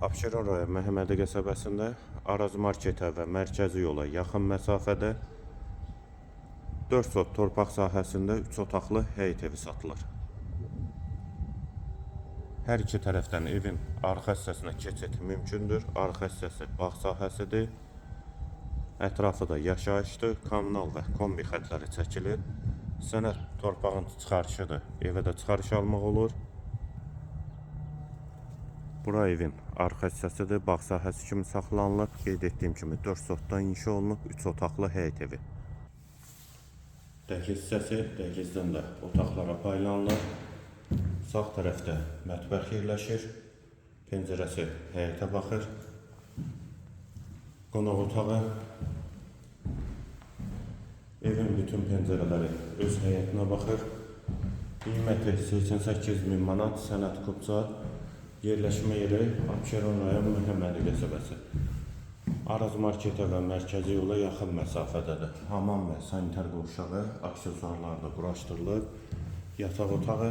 Abşeron rayon Məhəmmədi qəsəbəsində Araz marketə və mərkəzi yola yaxın məsafədə 4 sot torpaq sahəsində 3 otaqlı həyət evi satılır. Hər iki tərəfdən evin arxa hissəsinə keçid mümkündür. Arxa hissəsi bağ sahəsidir. Ətrafı da yaşayışdır. Kommunal və kombi xətləri çəkilir. Sənəd torpağın çıxarışıdır. Evə də çıxarış almaq olur. Bura evin arxa hissəsidir. Bağ sahəsi kimi saxlanılıb. Qeyd etdiyim kimi 4 sotdan inşa olunub 3 otaqlı həyət evi. Dəhliz hissəsi, dəhlizdən də otaqlara paylanılır. Sağ tərəfdə mətbəx yerləşir. Pəncərəsi həyətə baxır. Qonaq otağı. Evin bütün pəncərələri öz həyətinə baxır. Qiyməti 88.000 manat, sənəd kupça. Yerləşmə yeri Abşeron rayon Məhəmmədi qəsəbəsi. Araz marketə və mərkəzi yola yaxın məsafədədir. Hamam və sanitar qovşağı, aksesuarlar da quraşdırılıb. Yataq otağı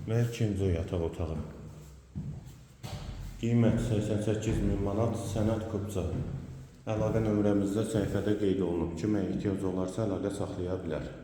və ikinci yataq otağı. Qiymət 88.000 manat, sənəd kupça. Əlaqə nömrəmizdə səhifədə qeyd olunub. Kimə ehtiyac olarsa əlaqə saxlaya bilər.